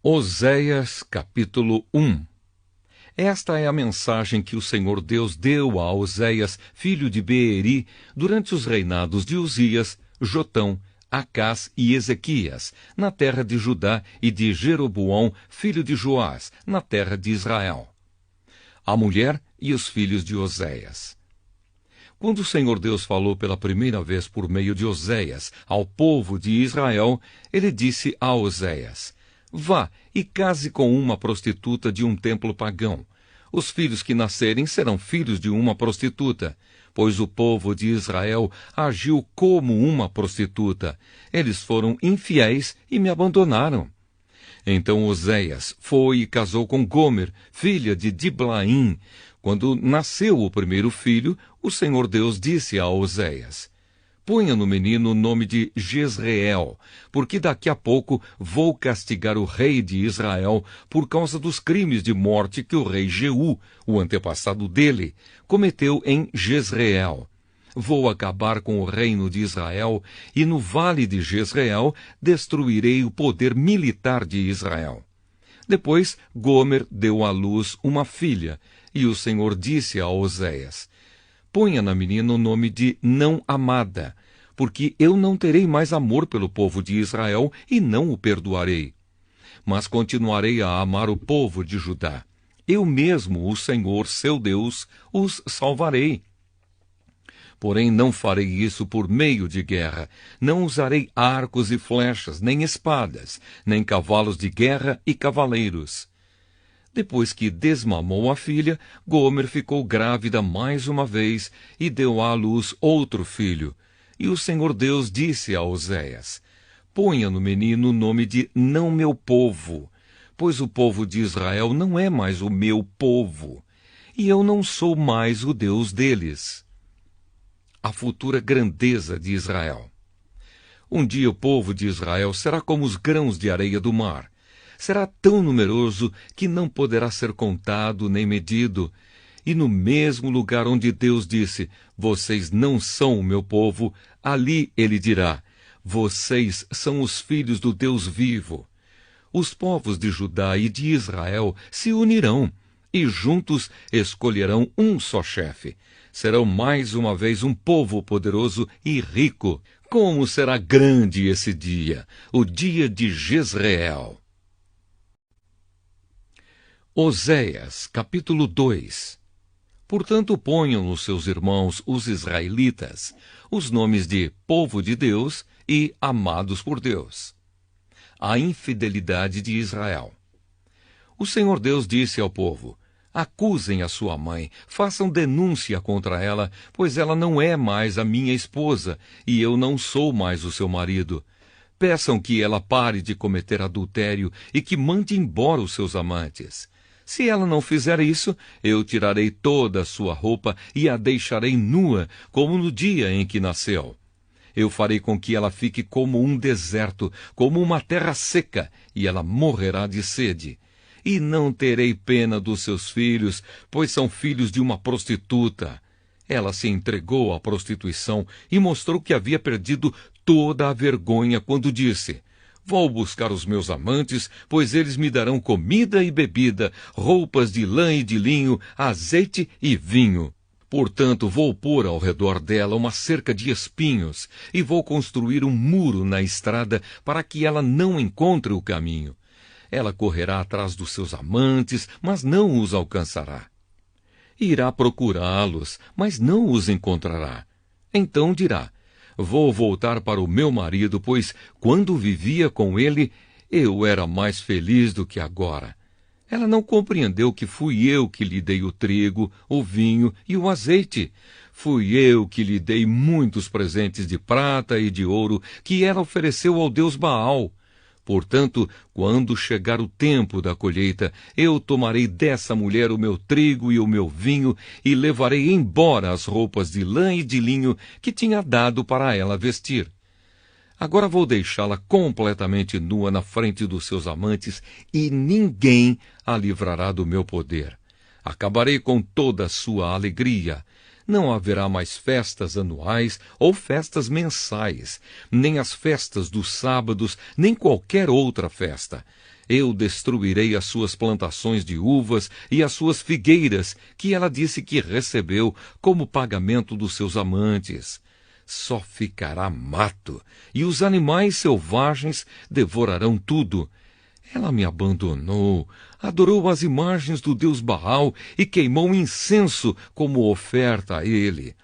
Oséias, capítulo 1. Esta é a mensagem que o Senhor Deus deu a Oséias, filho de Beeri, durante os reinados de Uzias, Jotão, Acás e Ezequias, na terra de Judá, e de Jeroboão, filho de Joás, na terra de Israel. A mulher e os filhos de Oséias. Quando o Senhor Deus falou pela primeira vez por meio de Oséias ao povo de Israel, ele disse a Oséias: Vá e case com uma prostituta de um templo pagão. Os filhos que nascerem serão filhos de uma prostituta, pois o povo de Israel agiu como uma prostituta. Eles foram infiéis e me abandonaram. Então Oséias foi e casou com Gomer, filha de Diblaim. Quando nasceu o primeiro filho, o Senhor Deus disse a Oséias: Ponha no menino o nome de Jezreel, porque daqui a pouco vou castigar o rei de Israel por causa dos crimes de morte que o rei Jeú, o antepassado dele, cometeu em Jezreel. Vou acabar com o reino de Israel e no vale de Jezreel destruirei o poder militar de Israel. Depois Gomer deu à luz uma filha, e o Senhor disse a Oséias: Ponha na menina o nome de não amada, porque eu não terei mais amor pelo povo de Israel e não o perdoarei. Mas continuarei a amar o povo de Judá. Eu mesmo, o Senhor, seu Deus, os salvarei. Porém não farei isso por meio de guerra. Não usarei arcos e flechas, nem espadas, nem cavalos de guerra e cavaleiros. Depois que desmamou a filha, Gomer ficou grávida mais uma vez e deu à luz outro filho. E o Senhor Deus disse a Oséias: Ponha no menino o nome de não meu povo, pois o povo de Israel não é mais o meu povo, e eu não sou mais o Deus deles. A futura grandeza de Israel. Um dia o povo de Israel será como os grãos de areia do mar. Será tão numeroso que não poderá ser contado nem medido. E no mesmo lugar onde Deus disse: Vocês não são o meu povo, ali ele dirá: Vocês são os filhos do Deus vivo. Os povos de Judá e de Israel se unirão, e juntos escolherão um só chefe. Serão mais uma vez um povo poderoso e rico. Como será grande esse dia, o dia de Jezreel! Oséias, capítulo 2. Portanto, ponham nos seus irmãos, os israelitas, os nomes de povo de Deus e amados por Deus. A infidelidade de Israel. O Senhor Deus disse ao povo: Acusem a sua mãe, façam denúncia contra ela, pois ela não é mais a minha esposa, e eu não sou mais o seu marido. Peçam que ela pare de cometer adultério e que mande embora os seus amantes. Se ela não fizer isso, eu tirarei toda a sua roupa e a deixarei nua, como no dia em que nasceu. Eu farei com que ela fique como um deserto, como uma terra seca, e ela morrerá de sede. E não terei pena dos seus filhos, pois são filhos de uma prostituta. Ela se entregou à prostituição e mostrou que havia perdido toda a vergonha quando disse: Vou buscar os meus amantes, pois eles me darão comida e bebida, roupas de lã e de linho, azeite e vinho. Portanto, vou pôr ao redor dela uma cerca de espinhos, e vou construir um muro na estrada para que ela não encontre o caminho. Ela correrá atrás dos seus amantes, mas não os alcançará. Irá procurá-los, mas não os encontrará. Então dirá: Vou voltar para o meu marido, pois, quando vivia com ele, eu era mais feliz do que agora. Ela não compreendeu que fui eu que lhe dei o trigo, o vinho e o azeite. Fui eu que lhe dei muitos presentes de prata e de ouro que ela ofereceu ao deus Baal. Portanto, quando chegar o tempo da colheita, eu tomarei dessa mulher o meu trigo e o meu vinho e levarei embora as roupas de lã e de linho que tinha dado para ela vestir. Agora vou deixá-la completamente nua na frente dos seus amantes e ninguém a livrará do meu poder. Acabarei com toda a sua alegria. Não haverá mais festas anuais ou festas mensais, nem as festas dos sábados, nem qualquer outra festa. Eu destruirei as suas plantações de uvas e as suas figueiras, que ela disse que recebeu como pagamento dos seus amantes. Só ficará mato, e os animais selvagens devorarão tudo. Ela me abandonou, adorou as imagens do deus Baal e queimou incenso como oferta a ele.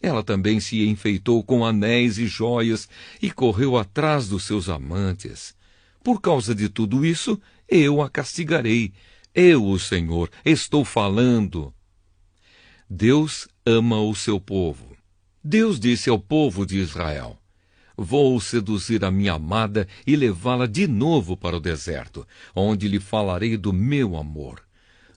Ela também se enfeitou com anéis e joias e correu atrás dos seus amantes. Por causa de tudo isso, eu a castigarei. Eu, o Senhor, estou falando. Deus ama o seu povo. Deus disse ao povo de Israel: Vou seduzir a minha amada e levá-la de novo para o deserto, onde lhe falarei do meu amor.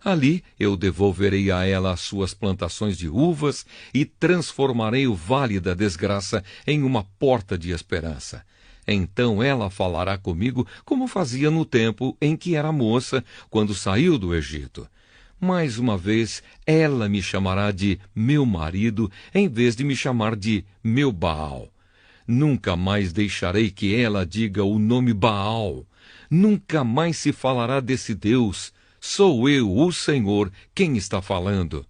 Ali eu devolverei a ela as suas plantações de uvas e transformarei o vale da desgraça em uma porta de esperança. Então ela falará comigo como fazia no tempo em que era moça, quando saiu do Egito. Mais uma vez, ela me chamará de meu marido, em vez de me chamar de meu Baal. Nunca mais deixarei que ela diga o nome Baal. Nunca mais se falará desse Deus. Sou eu, o Senhor, quem está falando.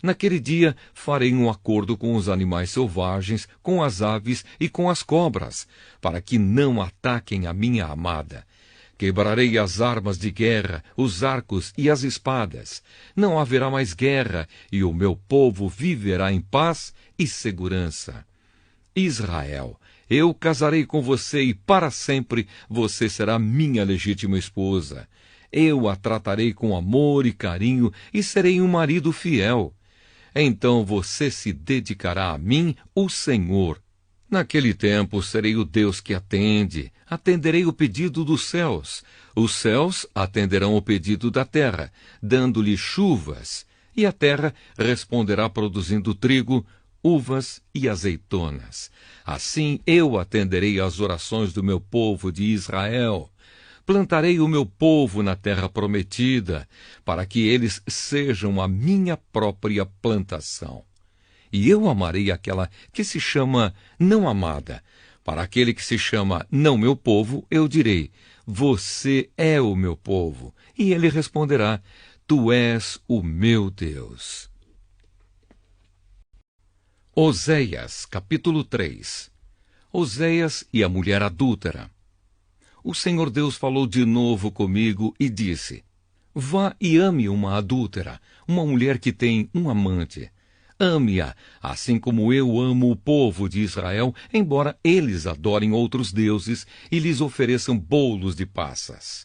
Naquele dia farei um acordo com os animais selvagens, com as aves e com as cobras, para que não ataquem a minha amada. Quebrarei as armas de guerra, os arcos e as espadas. Não haverá mais guerra, e o meu povo viverá em paz e segurança. Israel, eu casarei com você e para sempre você será minha legítima esposa. Eu a tratarei com amor e carinho e serei um marido fiel. Então você se dedicará a mim, o Senhor. Naquele tempo serei o Deus que atende, atenderei o pedido dos céus. Os céus atenderão o pedido da terra, dando-lhe chuvas, e a terra responderá produzindo trigo, uvas e azeitonas. Assim eu atenderei às orações do meu povo de Israel. Plantarei o meu povo na terra prometida, para que eles sejam a minha própria plantação. E eu amarei aquela que se chama não amada. Para aquele que se chama não meu povo, eu direi: você é o meu povo. E ele responderá: tu és o meu Deus. Oséias, capítulo 3. Oséias e a mulher adúltera. O Senhor Deus falou de novo comigo e disse: vá e ame uma adúltera, uma mulher que tem um amante. Ame-a, assim como eu amo o povo de Israel, embora eles adorem outros deuses e lhes ofereçam bolos de passas.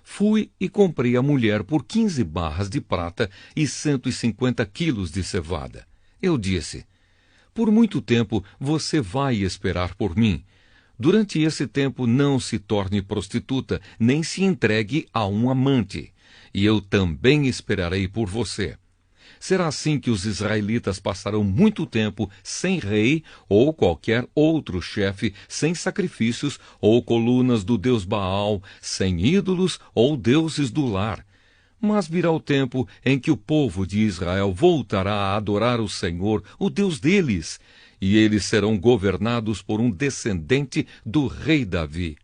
Fui e comprei a mulher por 15 barras de prata e 150 quilos de cevada. Eu disse: por muito tempo você vai esperar por mim. Durante esse tempo não se torne prostituta, nem se entregue a um amante. E eu também esperarei por você. Será assim que os israelitas passarão muito tempo sem rei ou qualquer outro chefe, sem sacrifícios ou colunas do deus Baal, sem ídolos ou deuses do lar. Mas virá o tempo em que o povo de Israel voltará a adorar o Senhor, o Deus deles, e eles serão governados por um descendente do rei Davi.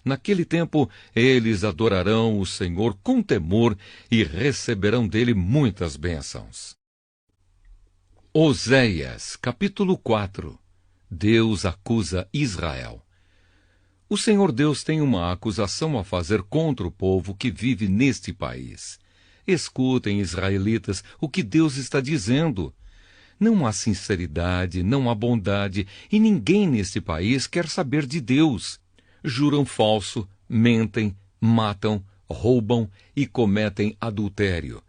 Naquele tempo, eles adorarão o Senhor com temor e receberão dele muitas bênçãos. Oséias, capítulo 4. Deus acusa Israel. O Senhor Deus tem uma acusação a fazer contra o povo que vive neste país. Escutem, israelitas, o que Deus está dizendo. Não há sinceridade, não há bondade, e ninguém neste país quer saber de Deus. Juram falso, mentem, matam, roubam e cometem adultério.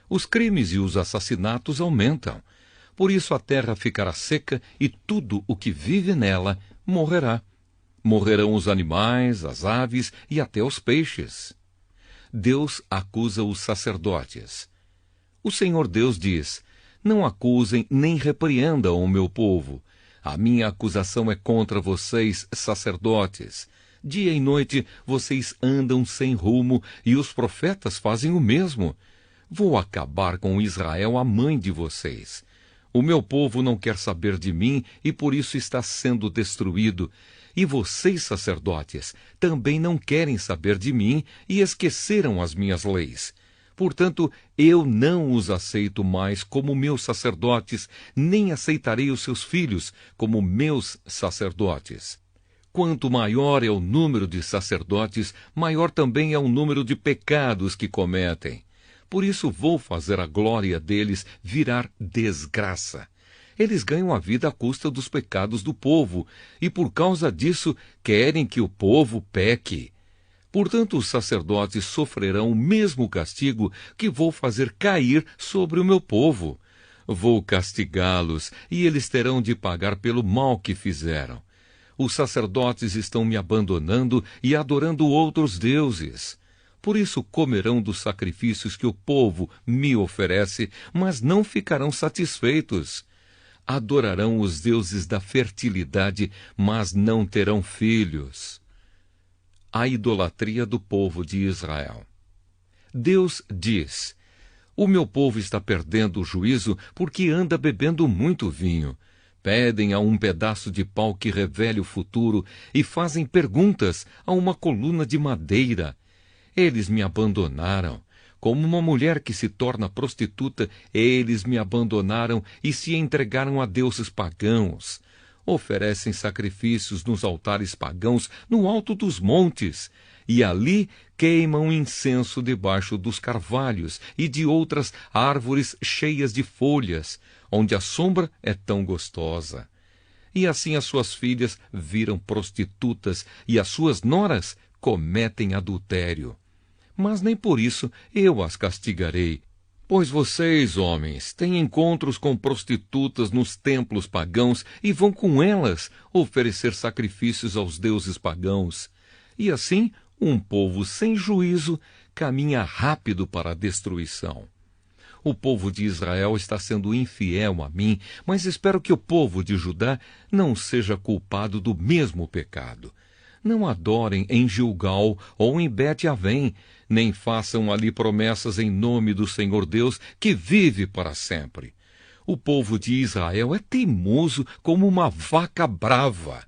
Os crimes e os assassinatos aumentam. Por isso a terra ficará seca e tudo o que vive nela morrerá. Morrerão os animais, as aves e até os peixes. Deus acusa os sacerdotes. O Senhor Deus diz: não acusem nem repreendam o meu povo. A minha acusação é contra vocês, sacerdotes. Dia e noite vocês andam sem rumo e os profetas fazem o mesmo. Vou acabar com Israel, a mãe de vocês. O meu povo não quer saber de mim e por isso está sendo destruído. E vocês, sacerdotes, também não querem saber de mim e esqueceram as minhas leis. Portanto, eu não os aceito mais como meus sacerdotes, nem aceitarei os seus filhos como meus sacerdotes. Quanto maior é o número de sacerdotes, maior também é o número de pecados que cometem. Por isso vou fazer a glória deles virar desgraça. Eles ganham a vida à custa dos pecados do povo, e por causa disso querem que o povo peque. Portanto, os sacerdotes sofrerão o mesmo castigo que vou fazer cair sobre o meu povo. Vou castigá-los, e eles terão de pagar pelo mal que fizeram. Os sacerdotes estão me abandonando e adorando outros deuses. Por isso comerão dos sacrifícios que o povo me oferece, mas não ficarão satisfeitos. Adorarão os deuses da fertilidade, mas não terão filhos. A idolatria do povo de Israel. Deus diz: o meu povo está perdendo o juízo porque anda bebendo muito vinho. Pedem a um pedaço de pau que revele o futuro e fazem perguntas a uma coluna de madeira. Eles me abandonaram. Como uma mulher que se torna prostituta, eles me abandonaram e se entregaram a deuses pagãos. Oferecem sacrifícios nos altares pagãos no alto dos montes, e ali queimam incenso debaixo dos carvalhos e de outras árvores cheias de folhas, onde a sombra é tão gostosa. E assim as suas filhas viram prostitutas e as suas noras cometem adultério. Mas nem por isso eu as castigarei. Pois vocês, homens, têm encontros com prostitutas nos templos pagãos e vão com elas oferecer sacrifícios aos deuses pagãos. E assim, um povo sem juízo caminha rápido para a destruição. O povo de Israel está sendo infiel a mim, mas espero que o povo de Judá não seja culpado do mesmo pecado. Não adorem em Gilgal ou em Bet-Avém, nem façam ali promessas em nome do Senhor Deus, que vive para sempre. O povo de Israel é teimoso como uma vaca brava.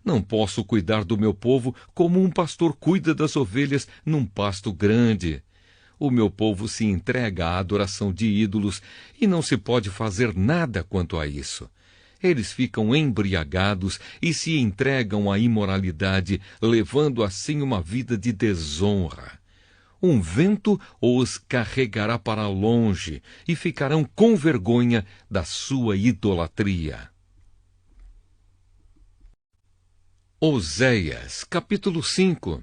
Não posso cuidar do meu povo como um pastor cuida das ovelhas num pasto grande. O meu povo se entrega à adoração de ídolos e não se pode fazer nada quanto a isso. Eles ficam embriagados e se entregam à imoralidade, levando assim uma vida de desonra. Um vento os carregará para longe e ficarão com vergonha da sua idolatria. Oséias, capítulo 5.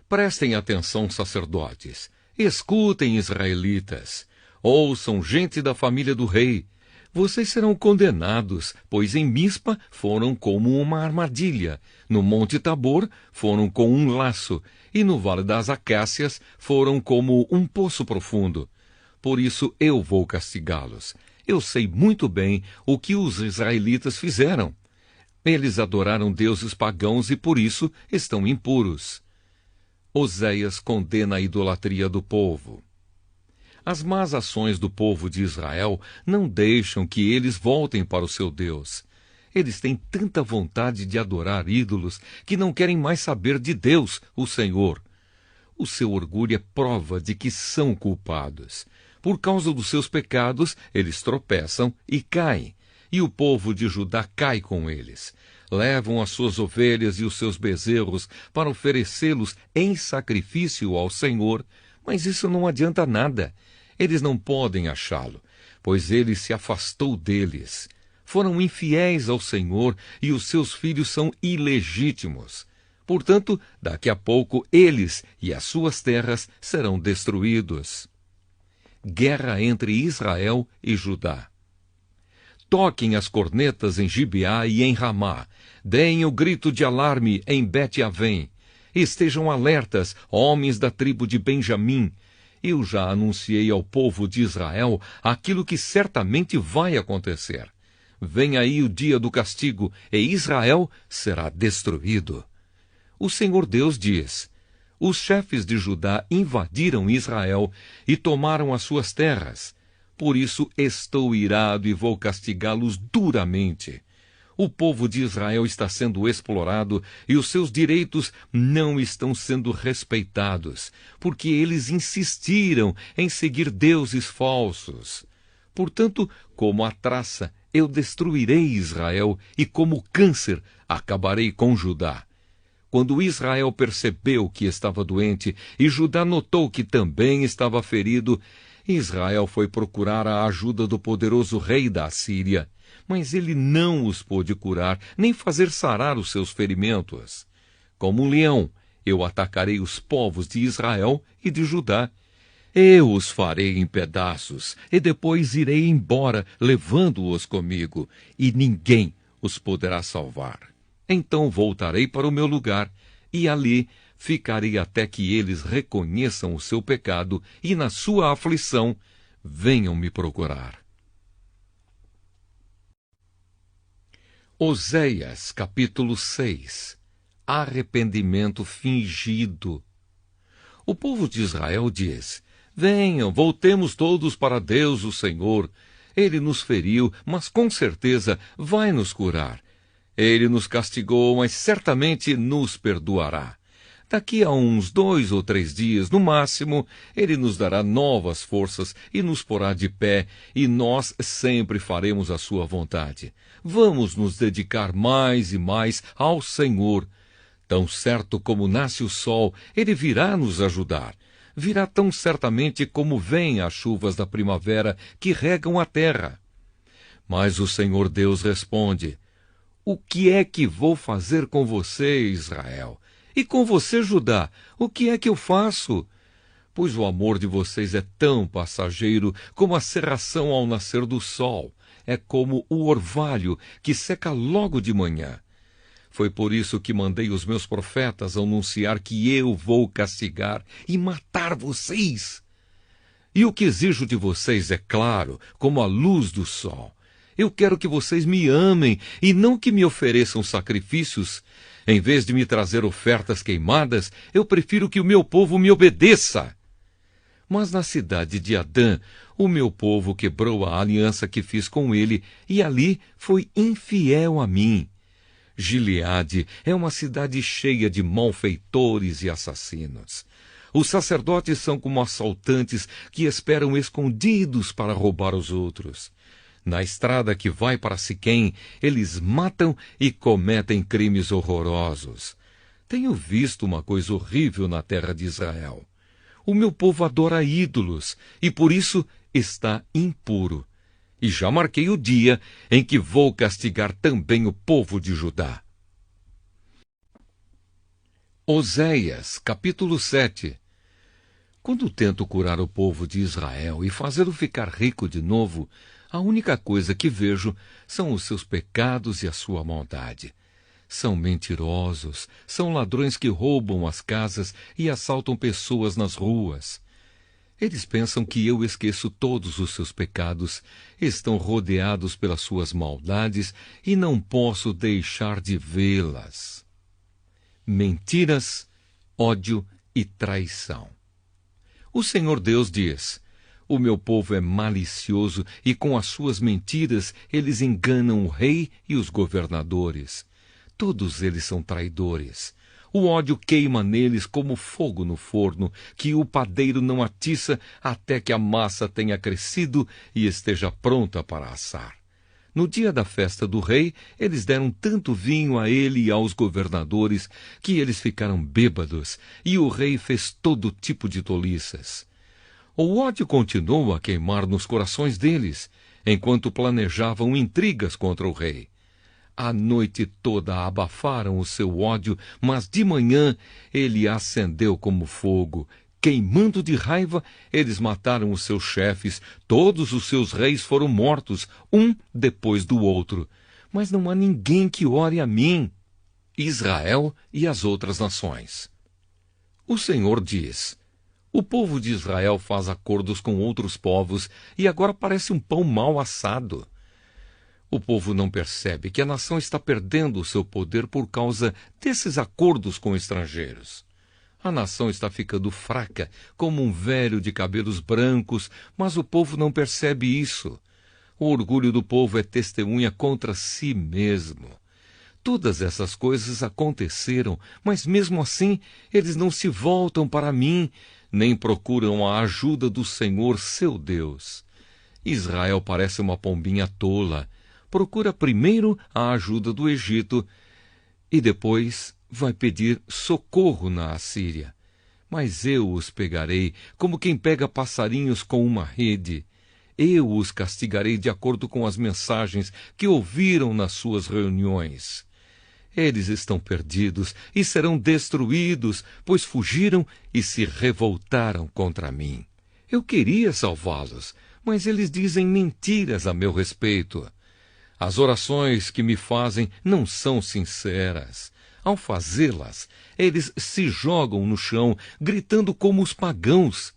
Prestem atenção, sacerdotes. Escutem, israelitas. Ouçam, gente da família do rei. Vocês serão condenados, pois em Mispa foram como uma armadilha, no Monte Tabor foram com um laço, e no Vale das Acácias foram como um poço profundo. Por isso eu vou castigá-los. Eu sei muito bem o que os israelitas fizeram. Eles adoraram deuses pagãos e por isso estão impuros. Oséias condena a idolatria do povo. As más ações do povo de Israel não deixam que eles voltem para o seu Deus. Eles têm tanta vontade de adorar ídolos que não querem mais saber de Deus, o Senhor. O seu orgulho é prova de que são culpados. Por causa dos seus pecados, eles tropeçam e caem. E o povo de Judá cai com eles. Levam as suas ovelhas e os seus bezerros para oferecê-los em sacrifício ao Senhor, mas isso não adianta nada. Eles não podem achá-lo, pois ele se afastou deles. Foram infiéis ao Senhor e os seus filhos são ilegítimos. Portanto, daqui a pouco eles e as suas terras serão destruídos. Guerra entre Israel e Judá. Toquem as cornetas em Gibeá e em Ramá. Deem o grito de alarme em Bet-Avém. Estejam alertas, homens da tribo de Benjamim. Eu já anunciei ao povo de Israel aquilo que certamente vai acontecer. Vem aí o dia do castigo, e Israel será destruído. O Senhor Deus diz: os chefes de Judá invadiram Israel e tomaram as suas terras. Por isso estou irado e vou castigá-los duramente. O povo de Israel está sendo explorado e os seus direitos não estão sendo respeitados, porque eles insistiram em seguir deuses falsos. Portanto, como a traça, eu destruirei Israel e como câncer, acabarei com Judá. Quando Israel percebeu que estava doente e Judá notou que também estava ferido, Israel foi procurar a ajuda do poderoso rei da Assíria. Mas ele não os pôde curar, nem fazer sarar os seus ferimentos. Como um leão, eu atacarei os povos de Israel e de Judá. Eu os farei em pedaços, e depois irei embora, levando-os comigo, e ninguém os poderá salvar. Então voltarei para o meu lugar, e ali ficarei até que eles reconheçam o seu pecado e, na sua aflição, venham me procurar. Oséias, capítulo 6. Arrependimento fingido. O povo de Israel diz: venham, voltemos todos para Deus o Senhor. Ele nos feriu, mas com certeza vai nos curar. Ele nos castigou, mas certamente nos perdoará. Daqui a uns 2 ou 3 dias, no máximo, ele nos dará novas forças e nos porá de pé, e nós sempre faremos a sua vontade. Vamos nos dedicar mais e mais ao Senhor. Tão certo como nasce o sol, ele virá nos ajudar. Virá tão certamente como vêm as chuvas da primavera que regam a terra. Mas o Senhor Deus responde: o que é que vou fazer com você, Israel? E com você, Judá, o que é que eu faço? Pois o amor de vocês é tão passageiro como a cerração ao nascer do sol. É como o orvalho que seca logo de manhã. Foi por isso que mandei os meus profetas anunciar que eu vou castigar e matar vocês. E o que exijo de vocês é claro, como a luz do sol. Eu quero que vocês me amem e não que me ofereçam sacrifícios. Em vez de me trazer ofertas queimadas, eu prefiro que o meu povo me obedeça. Mas na cidade de Adã, o meu povo quebrou a aliança que fiz com ele, e ali foi infiel a mim. Gileade é uma cidade cheia de malfeitores e assassinos. Os sacerdotes são como assaltantes que esperam escondidos para roubar os outros. Na estrada que vai para Siquém, eles matam e cometem crimes horrorosos. Tenho visto uma coisa horrível na terra de Israel. O meu povo adora ídolos e por isso está impuro. E já marquei o dia em que vou castigar também o povo de Judá. Oséias, capítulo 7. Quando tento curar o povo de Israel e fazê-lo ficar rico de novo, a única coisa que vejo são os seus pecados e a sua maldade. São mentirosos, são ladrões que roubam as casas e assaltam pessoas nas ruas. Eles pensam que eu esqueço todos os seus pecados, estão rodeados pelas suas maldades e não posso deixar de vê-las. Mentiras, ódio e traição. O Senhor Deus diz: o meu povo é malicioso e com as suas mentiras eles enganam o rei e os governadores. Todos eles são traidores. O ódio queima neles como fogo no forno, que o padeiro não atiça até que a massa tenha crescido e esteja pronta para assar. No dia da festa do rei, eles deram tanto vinho a ele e aos governadores que eles ficaram bêbados, e o rei fez todo tipo de tolices. O ódio continuou a queimar nos corações deles, enquanto planejavam intrigas contra o rei. A noite toda abafaram o seu ódio, mas de manhã ele acendeu como fogo. Queimando de raiva, eles mataram os seus chefes. Todos os seus reis foram mortos, um depois do outro. Mas não há ninguém que ore a mim, Israel e as outras nações. O Senhor diz: o povo de Israel faz acordos com outros povos e agora parece um pão mal assado. O povo não percebe que a nação está perdendo o seu poder por causa desses acordos com estrangeiros. A nação está ficando fraca, como um velho de cabelos brancos, mas o povo não percebe isso. O orgulho do povo é testemunha contra si mesmo. Todas essas coisas aconteceram, mas mesmo assim eles não se voltam para mim, nem procuram a ajuda do Senhor, seu Deus. Israel parece uma pombinha tola. Procura primeiro a ajuda do Egito e depois vai pedir socorro na Assíria. Mas eu os pegarei como quem pega passarinhos com uma rede. Eu os castigarei de acordo com as mensagens que ouviram nas suas reuniões. Eles estão perdidos e serão destruídos, pois fugiram e se revoltaram contra mim. Eu queria salvá-los, mas eles dizem mentiras a meu respeito. As orações que me fazem não são sinceras. Ao fazê-las, eles se jogam no chão, gritando como os pagãos.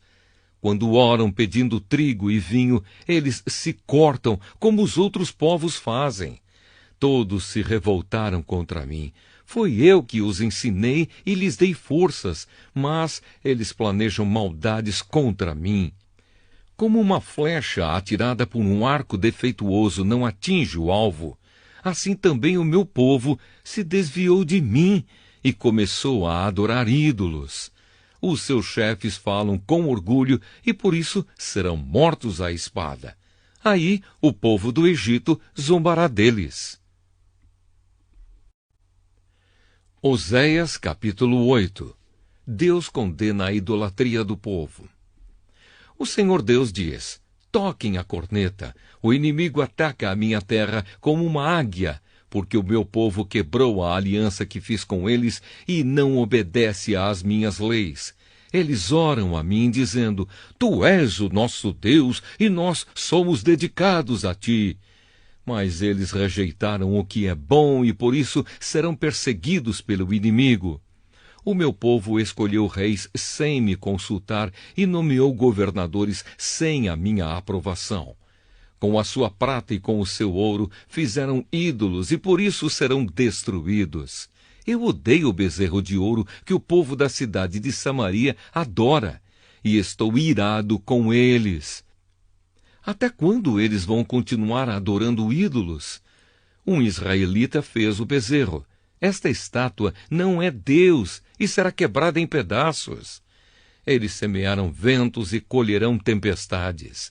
Quando oram pedindo trigo e vinho, eles se cortam como os outros povos fazem. Todos se revoltaram contra mim. Foi eu que os ensinei e lhes dei forças, mas eles planejam maldades contra mim. Como uma flecha atirada por um arco defeituoso não atinge o alvo, assim também o meu povo se desviou de mim e começou a adorar ídolos. Os seus chefes falam com orgulho e por isso serão mortos à espada. Aí o povo do Egito zombará deles. Oséias, capítulo 8. Deus condena a idolatria do povo. O Senhor Deus diz: toquem a corneta, o inimigo ataca a minha terra como uma águia, porque o meu povo quebrou a aliança que fiz com eles e não obedece às minhas leis. Eles oram a mim dizendo: tu és o nosso Deus e nós somos dedicados a ti. Mas eles rejeitaram o que é bom e por isso serão perseguidos pelo inimigo. O meu povo escolheu reis sem me consultar e nomeou governadores sem a minha aprovação. Com a sua prata e com o seu ouro fizeram ídolos e por isso serão destruídos. Eu odeio o bezerro de ouro que o povo da cidade de Samaria adora e estou irado com eles. Até quando eles vão continuar adorando ídolos? Um israelita fez o bezerro. Esta estátua não é Deus e será quebrada em pedaços. Eles semearam ventos e colherão tempestades.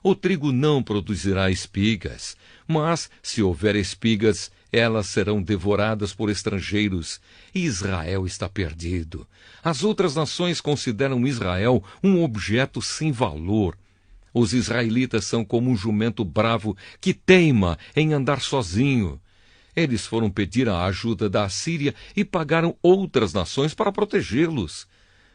O trigo não produzirá espigas, mas, se houver espigas, elas serão devoradas por estrangeiros. E Israel está perdido. As outras nações consideram Israel um objeto sem valor. Os israelitas são como um jumento bravo que teima em andar sozinho. Eles foram pedir a ajuda da Assíria e pagaram outras nações para protegê-los.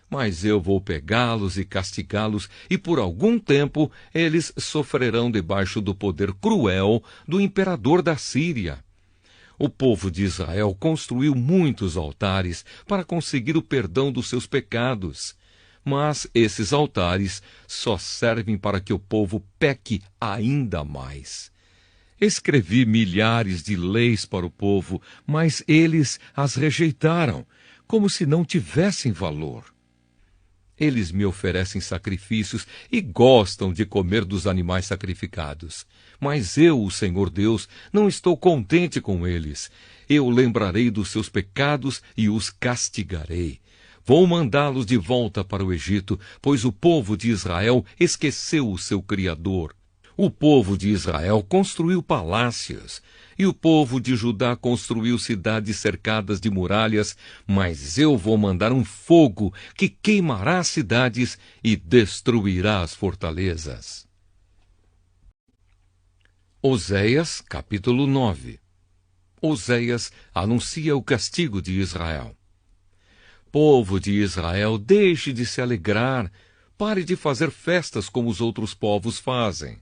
Mas eu vou pegá-los e castigá-los, e por algum tempo eles sofrerão debaixo do poder cruel do imperador da Síria. O povo de Israel construiu muitos altares para conseguir o perdão dos seus pecados. Mas esses altares só servem para que o povo peque ainda mais. Escrevi milhares de leis para o povo, mas eles as rejeitaram, como se não tivessem valor. Eles me oferecem sacrifícios e gostam de comer dos animais sacrificados. Mas eu, o Senhor Deus, não estou contente com eles. Eu lembrarei dos seus pecados e os castigarei. Vou mandá-los de volta para o Egito, pois o povo de Israel esqueceu o seu Criador. O povo de Israel construiu palácios, e o povo de Judá construiu cidades cercadas de muralhas, mas eu vou mandar um fogo que queimará as cidades e destruirá as fortalezas. Oséias, capítulo 9. Oséias anuncia o castigo de Israel. Povo de Israel, deixe de se alegrar, pare de fazer festas como os outros povos fazem.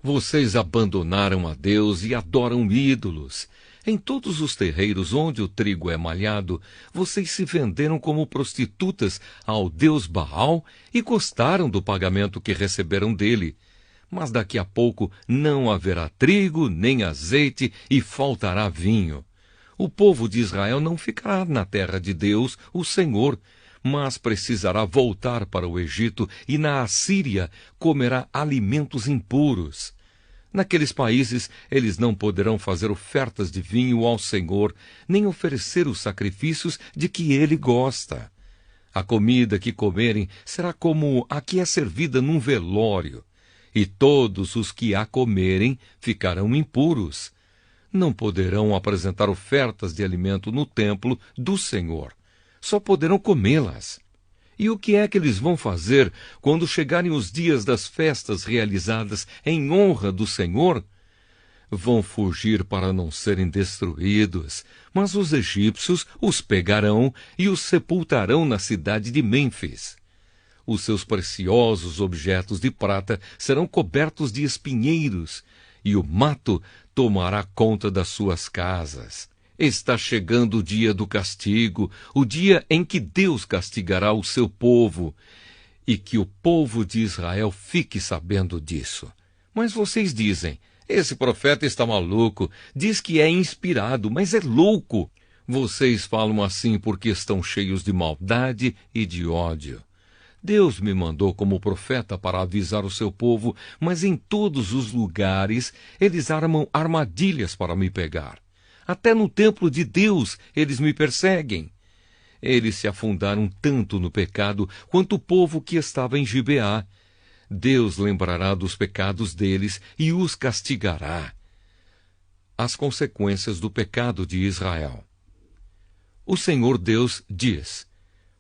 Vocês abandonaram a Deus e adoram ídolos. Em todos os terreiros onde o trigo é malhado, vocês se venderam como prostitutas ao deus Baal e gostaram do pagamento que receberam dele. Mas daqui a pouco não haverá trigo nem azeite e faltará vinho. O povo de Israel não ficará na terra de Deus, o Senhor, mas precisará voltar para o Egito e na Assíria comerá alimentos impuros. Naqueles países, eles não poderão fazer ofertas de vinho ao Senhor, nem oferecer os sacrifícios de que ele gosta. A comida que comerem será como a que é servida num velório, e todos os que a comerem ficarão impuros. Não poderão apresentar ofertas de alimento no templo do Senhor. Só poderão comê-las. E o que é que eles vão fazer quando chegarem os dias das festas realizadas em honra do Senhor? Vão fugir para não serem destruídos, mas os egípcios os pegarão e os sepultarão na cidade de Mênfis. Os seus preciosos objetos de prata serão cobertos de espinheiros, e o mato tomará conta das suas casas. Está chegando o dia do castigo, o dia em que Deus castigará o seu povo, e que o povo de Israel fique sabendo disso. Mas vocês dizem, esse profeta está maluco, diz que é inspirado, mas é louco. Vocês falam assim porque estão cheios de maldade e de ódio. Deus me mandou como profeta para avisar o seu povo, mas em todos os lugares eles armam armadilhas para me pegar. Até no templo de Deus eles me perseguem. Eles se afundaram tanto no pecado quanto o povo que estava em Gibeá. Deus lembrará dos pecados deles e os castigará. As consequências do pecado de Israel. O Senhor Deus diz: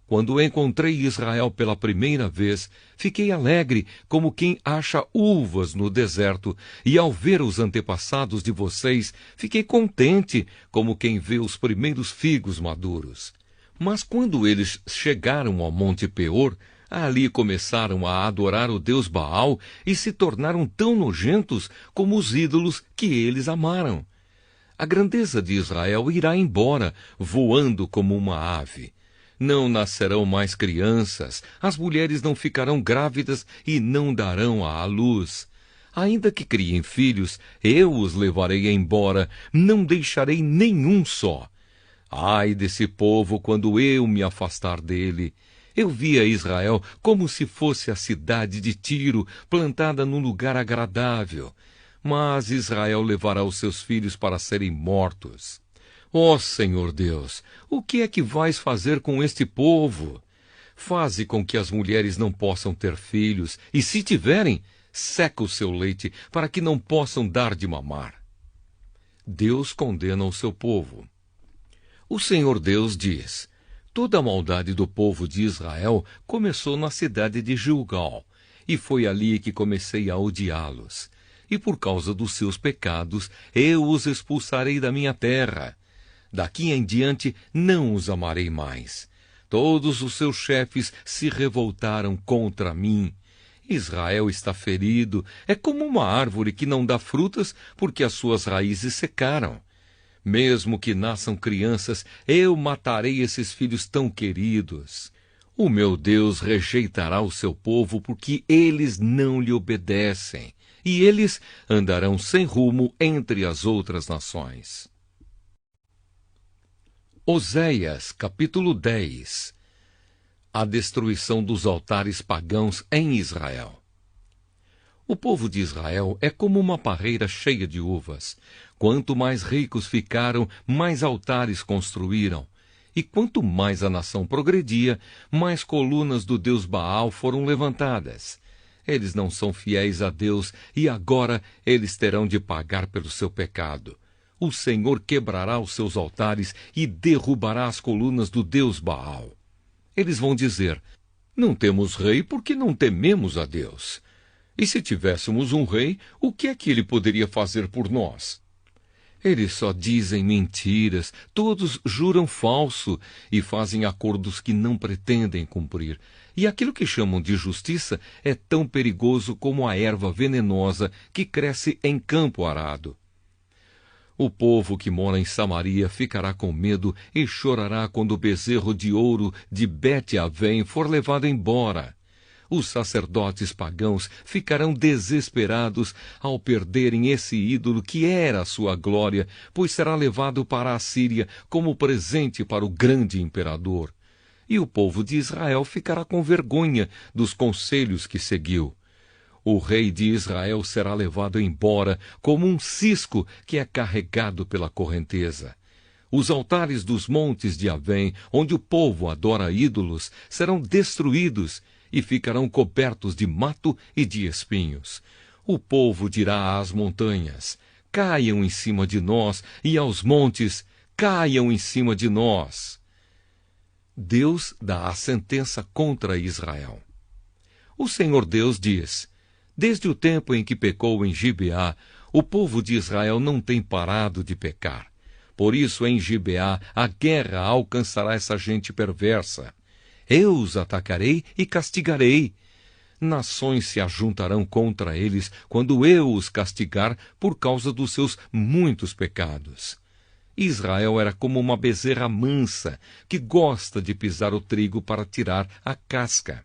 quando encontrei Israel pela primeira vez, fiquei alegre como quem acha uvas no deserto, e ao ver os antepassados de vocês, fiquei contente como quem vê os primeiros figos maduros. Mas quando eles chegaram ao Monte Peor, ali começaram a adorar o deus Baal e se tornaram tão nojentos como os ídolos que eles amaram. A grandeza de Israel irá embora, voando como uma ave. Não nascerão mais crianças, as mulheres não ficarão grávidas e não darão à luz. Ainda que criem filhos, eu os levarei embora, não deixarei nenhum só. Ai desse povo quando eu me afastar dele! Eu via Israel como se fosse a cidade de Tiro, plantada num lugar agradável. Mas Israel levará os seus filhos para serem mortos. Ó Senhor Deus, o que é que vais fazer com este povo? Faze com que as mulheres não possam ter filhos, e se tiverem, seca o seu leite, para que não possam dar de mamar. Deus condena o seu povo. O Senhor Deus diz: toda a maldade do povo de Israel começou na cidade de Gilgal, e foi ali que comecei a odiá-los. E por causa dos seus pecados, eu os expulsarei da minha terra. Daqui em diante não os amarei mais. Todos os seus chefes se revoltaram contra mim. Israel está ferido, é como uma árvore que não dá frutas porque as suas raízes secaram. Mesmo que nasçam crianças, eu matarei esses filhos tão queridos. O meu Deus rejeitará o seu povo porque eles não lhe obedecem, e eles andarão sem rumo entre as outras nações. Oséias, capítulo 10. A destruição dos altares pagãos em Israel. O povo de Israel é como uma parreira cheia de uvas. Quanto mais ricos ficaram, mais altares construíram. E quanto mais a nação progredia, mais colunas do deus Baal foram levantadas. Eles não são fiéis a Deus e agora eles terão de pagar pelo seu pecado. O Senhor quebrará os seus altares e derrubará as colunas do deus Baal. Eles vão dizer: não temos rei porque não tememos a Deus. E se tivéssemos um rei, o que é que ele poderia fazer por nós? Eles só dizem mentiras, todos juram falso e fazem acordos que não pretendem cumprir. E aquilo que chamam de justiça é tão perigoso como a erva venenosa que cresce em campo arado. O povo que mora em Samaria ficará com medo e chorará quando o bezerro de ouro de Bet-Avém for levado embora. Os sacerdotes pagãos ficarão desesperados ao perderem esse ídolo que era a sua glória, pois será levado para a Síria como presente para o grande imperador. E o povo de Israel ficará com vergonha dos conselhos que seguiu. O rei de Israel será levado embora como um cisco que é carregado pela correnteza. Os altares dos montes de Avém, onde o povo adora ídolos, serão destruídos e ficarão cobertos de mato e de espinhos. O povo dirá às montanhas: caiam em cima de nós, e aos montes: caiam em cima de nós. Deus dá a sentença contra Israel. O Senhor Deus diz: desde o tempo em que pecou em Gibeá, o povo de Israel não tem parado de pecar. Por isso, em Gibeá, a guerra alcançará essa gente perversa. Eu os atacarei e castigarei. Nações se ajuntarão contra eles quando eu os castigar por causa dos seus muitos pecados. Israel era como uma bezerra mansa que gosta de pisar o trigo para tirar a casca.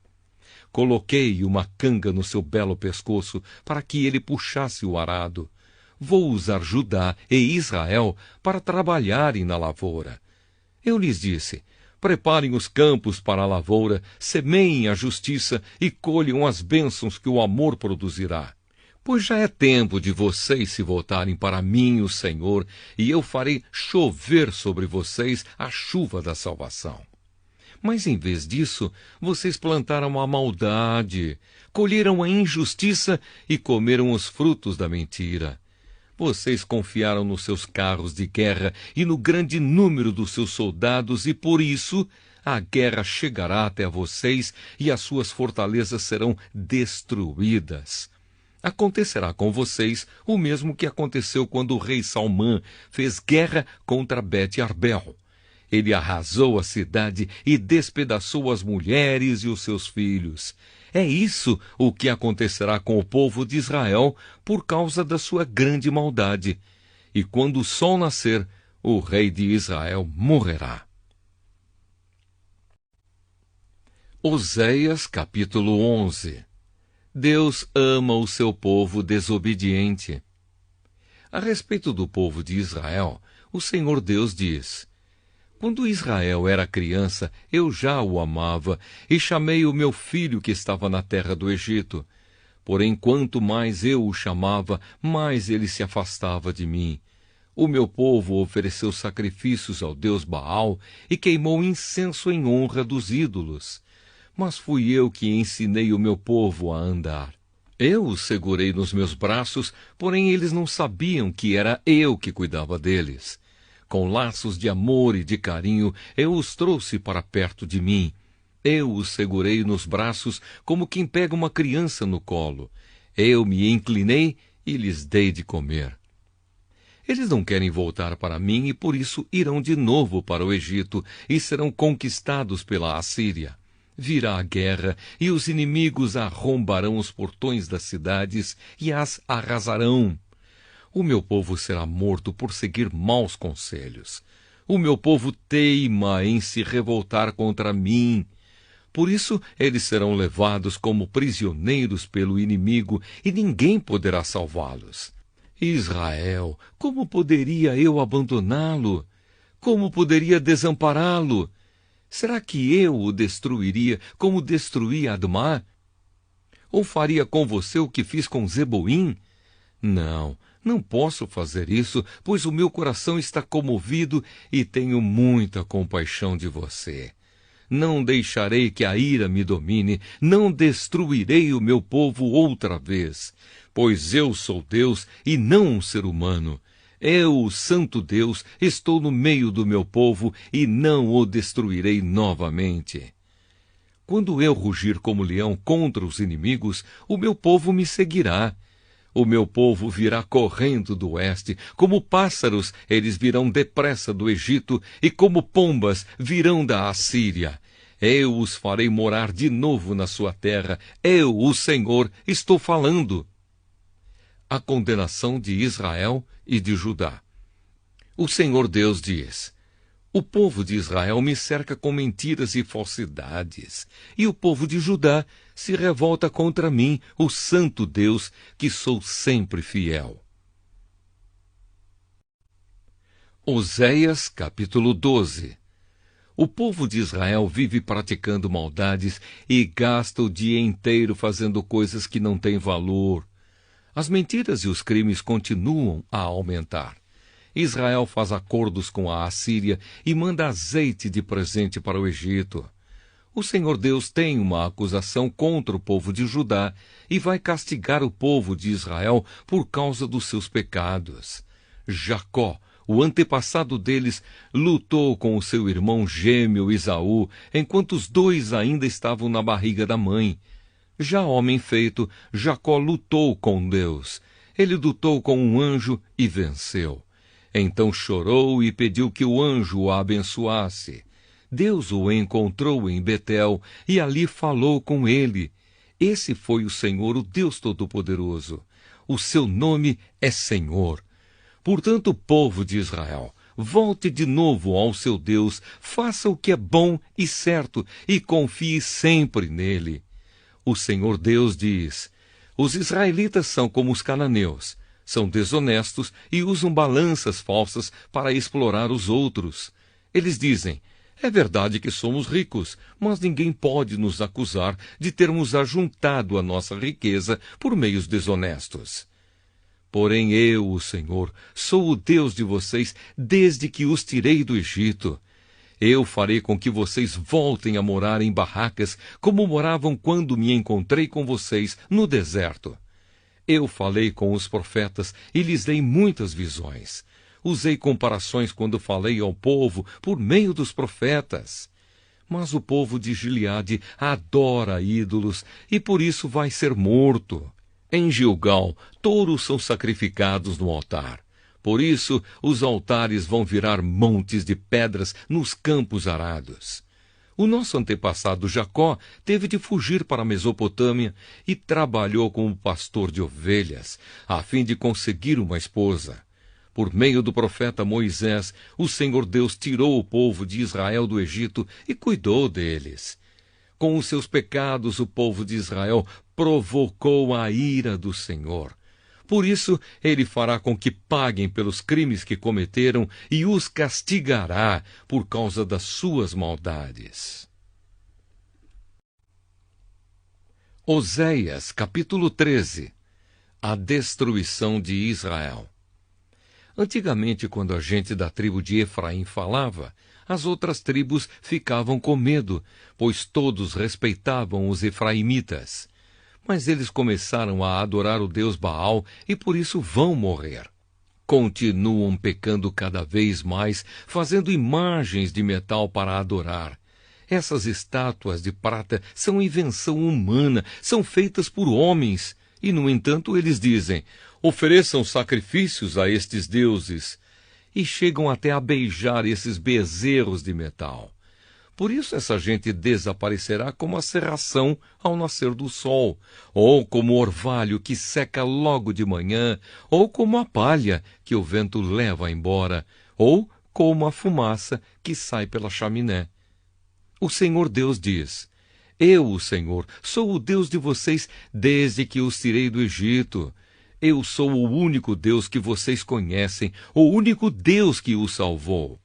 Coloquei uma canga no seu belo pescoço para que ele puxasse o arado. Vou usar Judá e Israel para trabalharem na lavoura. Eu lhes disse: preparem os campos para a lavoura, semeiem a justiça e colham as bênçãos que o amor produzirá. Pois já é tempo de vocês se voltarem para mim, o Senhor, e eu farei chover sobre vocês a chuva da salvação. Mas em vez disso, vocês plantaram a maldade, colheram a injustiça e comeram os frutos da mentira. Vocês confiaram nos seus carros de guerra e no grande número dos seus soldados, e por isso a guerra chegará até vocês e as suas fortalezas serão destruídas. Acontecerá com vocês o mesmo que aconteceu quando o rei Salmã fez guerra contra Bet-Arbel. Ele arrasou a cidade e despedaçou as mulheres e os seus filhos. É isso o que acontecerá com o povo de Israel por causa da sua grande maldade. E quando o sol nascer, o rei de Israel morrerá. Oséias, capítulo 11. Deus ama o seu povo desobediente. A respeito do povo de Israel, o Senhor Deus diz: quando Israel era criança, eu já o amava, e chamei o meu filho que estava na terra do Egito. Porém, quanto mais eu o chamava, mais ele se afastava de mim. O meu povo ofereceu sacrifícios ao deus Baal e queimou incenso em honra dos ídolos. Mas fui eu que ensinei o meu povo a andar. Eu os segurei nos meus braços, porém eles não sabiam que era eu que cuidava deles. Com laços de amor e de carinho, eu os trouxe para perto de mim. Eu os segurei nos braços como quem pega uma criança no colo. Eu me inclinei e lhes dei de comer. Eles não querem voltar para mim e por isso irão de novo para o Egito e serão conquistados pela Assíria. Virá a guerra e os inimigos arrombarão os portões das cidades e as arrasarão. O meu povo será morto por seguir maus conselhos. O meu povo teima em se revoltar contra mim. Por isso, eles serão levados como prisioneiros pelo inimigo e ninguém poderá salvá-los. Israel, como poderia eu abandoná-lo? Como poderia desampará-lo? Será que eu o destruiria como destruí Admá? Ou faria com você o que fiz com Zeboim? Não posso fazer isso, pois o meu coração está comovido e tenho muita compaixão de você. Não deixarei que a ira me domine, não destruirei o meu povo outra vez, pois eu sou Deus e não um ser humano. Eu, o Santo Deus, estou no meio do meu povo e não o destruirei novamente. Quando eu rugir como leão contra os inimigos, o meu povo me seguirá. O meu povo virá correndo do oeste, como pássaros eles virão depressa do Egito, e como pombas virão da Assíria. Eu os farei morar de novo na sua terra. Eu, o Senhor, estou falando. A condenação de Israel e de Judá. O Senhor Deus diz: o povo de Israel me cerca com mentiras e falsidades, e o povo de Judá se revolta contra mim, o Santo Deus, que sou sempre fiel. Oséias, capítulo 12. O povo de Israel vive praticando maldades e gasta o dia inteiro fazendo coisas que não têm valor. As mentiras e os crimes continuam a aumentar. Israel faz acordos com a Assíria e manda azeite de presente para o Egito. O Senhor Deus tem uma acusação contra o povo de Judá e vai castigar o povo de Israel por causa dos seus pecados. Jacó, o antepassado deles, lutou com o seu irmão gêmeo Esaú, enquanto os dois ainda estavam na barriga da mãe. Já homem feito, Jacó lutou com Deus. Ele lutou com um anjo e venceu. Então chorou e pediu que o anjo o abençoasse. Deus o encontrou em Betel e ali falou com ele. Esse foi o Senhor, o Deus Todo-Poderoso. O seu nome é Senhor. Portanto, povo de Israel, volte de novo ao seu Deus, faça o que é bom e certo e confie sempre nele. O Senhor Deus diz: os israelitas são como os cananeus, são desonestos e usam balanças falsas para explorar os outros. Eles dizem: é verdade que somos ricos, mas ninguém pode nos acusar de termos ajuntado a nossa riqueza por meios desonestos. Porém eu, o Senhor, sou o Deus de vocês desde que os tirei do Egito. Eu farei com que vocês voltem a morar em barracas, como moravam quando me encontrei com vocês no deserto. Eu falei com os profetas e lhes dei muitas visões. Usei comparações quando falei ao povo por meio dos profetas. Mas o povo de Gileade adora ídolos e por isso vai ser morto. Em Gilgal, touros são sacrificados no altar. Por isso, os altares vão virar montes de pedras nos campos arados. O nosso antepassado Jacó teve de fugir para a Mesopotâmia e trabalhou como pastor de ovelhas, a fim de conseguir uma esposa. Por meio do profeta Moisés, o Senhor Deus tirou o povo de Israel do Egito e cuidou deles. Com os seus pecados, o povo de Israel provocou a ira do Senhor. Por isso, ele fará com que paguem pelos crimes que cometeram e os castigará por causa das suas maldades. Oséias, capítulo 13. A destruição de Israel. Antigamente, quando a gente da tribo de Efraim falava, as outras tribos ficavam com medo, pois todos respeitavam os efraimitas. Mas eles começaram a adorar o deus Baal e por isso vão morrer. Continuam pecando cada vez mais, fazendo imagens de metal para adorar. Essas estátuas de prata são invenção humana, são feitas por homens. E, no entanto, eles dizem: ofereçam sacrifícios a estes deuses. E chegam até a beijar esses bezerros de metal. Por isso essa gente desaparecerá como a cerração ao nascer do sol, ou como o orvalho que seca logo de manhã, ou como a palha que o vento leva embora, ou como a fumaça que sai pela chaminé. O Senhor Deus diz: eu, o Senhor, sou o Deus de vocês desde que os tirei do Egito. Eu sou o único Deus que vocês conhecem, o único Deus que os salvou.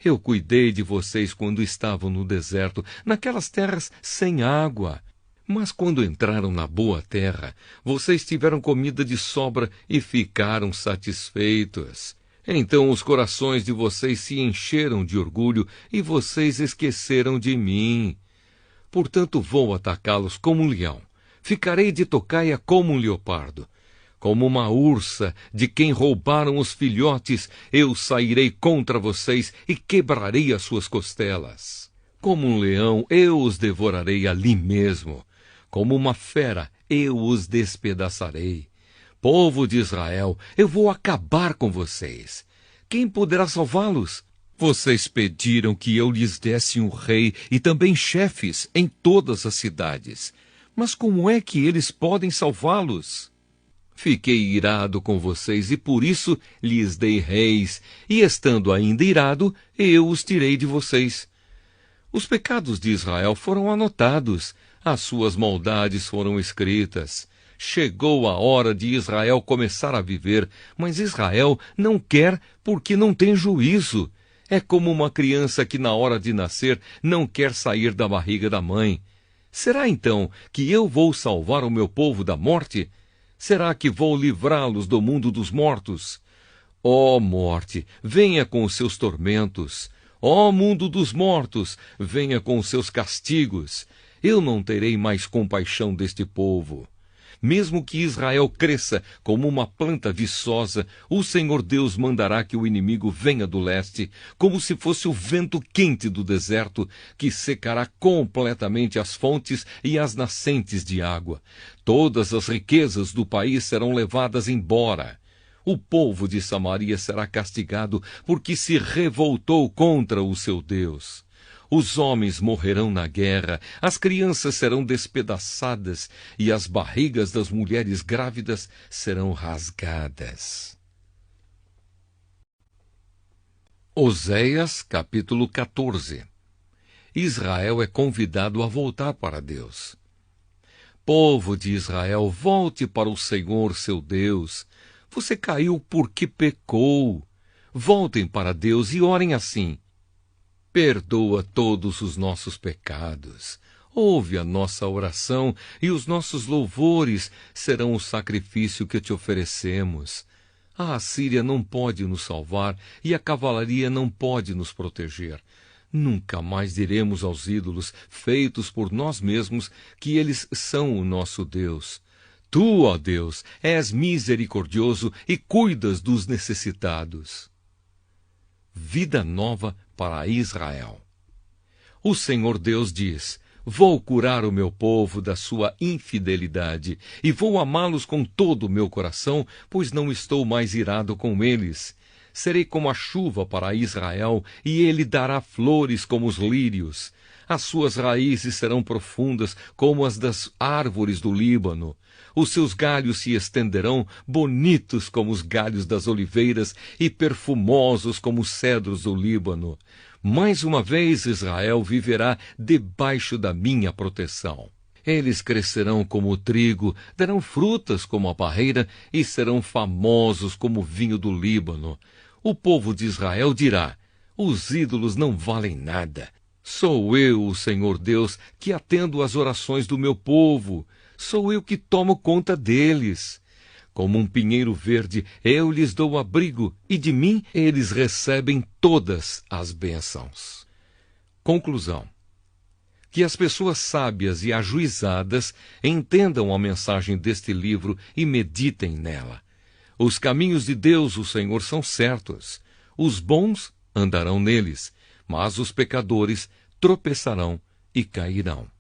Eu cuidei de vocês quando estavam no deserto, naquelas terras sem água. Mas quando entraram na boa terra, vocês tiveram comida de sobra e ficaram satisfeitos. Então os corações de vocês se encheram de orgulho e vocês esqueceram de mim. Portanto vou atacá-los como um leão. Ficarei de tocaia como um leopardo. Como uma ursa de quem roubaram os filhotes, eu sairei contra vocês e quebrarei as suas costelas. Como um leão, eu os devorarei ali mesmo. Como uma fera, eu os despedaçarei. Povo de Israel, eu vou acabar com vocês. Quem poderá salvá-los? Vocês pediram que eu lhes desse um rei e também chefes em todas as cidades. Mas como é que eles podem salvá-los? Fiquei irado com vocês e por isso lhes dei reis, e estando ainda irado, eu os tirei de vocês. Os pecados de Israel foram anotados, as suas maldades foram escritas. Chegou a hora de Israel começar a viver, mas Israel não quer porque não tem juízo. É como uma criança que na hora de nascer não quer sair da barriga da mãe. Será então que eu vou salvar o meu povo da morte? Será que vou livrá-los do mundo dos mortos? Ó morte, venha com os seus tormentos. Ó mundo dos mortos, venha com os seus castigos. Eu não terei mais compaixão deste povo. Mesmo que Israel cresça como uma planta viçosa, o Senhor Deus mandará que o inimigo venha do leste, como se fosse o vento quente do deserto, que secará completamente as fontes e as nascentes de água. Todas as riquezas do país serão levadas embora. O povo de Samaria será castigado porque se revoltou contra o seu Deus. Os homens morrerão na guerra, as crianças serão despedaçadas e as barrigas das mulheres grávidas serão rasgadas. Oséias, capítulo 14. Israel é convidado a voltar para Deus. Povo de Israel, volte para o Senhor, seu Deus. Você caiu porque pecou. Voltem para Deus e orem assim: perdoa todos os nossos pecados. Ouve a nossa oração e os nossos louvores serão o sacrifício que te oferecemos. A Assíria não pode nos salvar e a cavalaria não pode nos proteger. Nunca mais diremos aos ídolos, feitos por nós mesmos, que eles são o nosso Deus. Tu, ó Deus, és misericordioso e cuidas dos necessitados. Vida nova para Israel. O Senhor Deus diz: vou curar o meu povo da sua infidelidade e vou amá-los com todo o meu coração, pois não estou mais irado com eles. Serei como a chuva para Israel, e ele dará flores como os lírios. As suas raízes serão profundas como as das árvores do Líbano. Os seus galhos se estenderão, bonitos como os galhos das oliveiras e perfumosos como os cedros do Líbano. Mais uma vez Israel viverá debaixo da minha proteção. Eles crescerão como o trigo, darão frutas como a parreira e serão famosos como o vinho do Líbano. O povo de Israel dirá: os ídolos não valem nada. Sou eu, o Senhor Deus, que atendo às orações do meu povo. Sou eu que tomo conta deles. Como um pinheiro verde, eu lhes dou abrigo, e de mim eles recebem todas as bênçãos. Conclusão: que as pessoas sábias e ajuizadas entendam a mensagem deste livro e meditem nela. Os caminhos de Deus, o Senhor, são certos. Os bons andarão neles, mas os pecadores tropeçarão e cairão.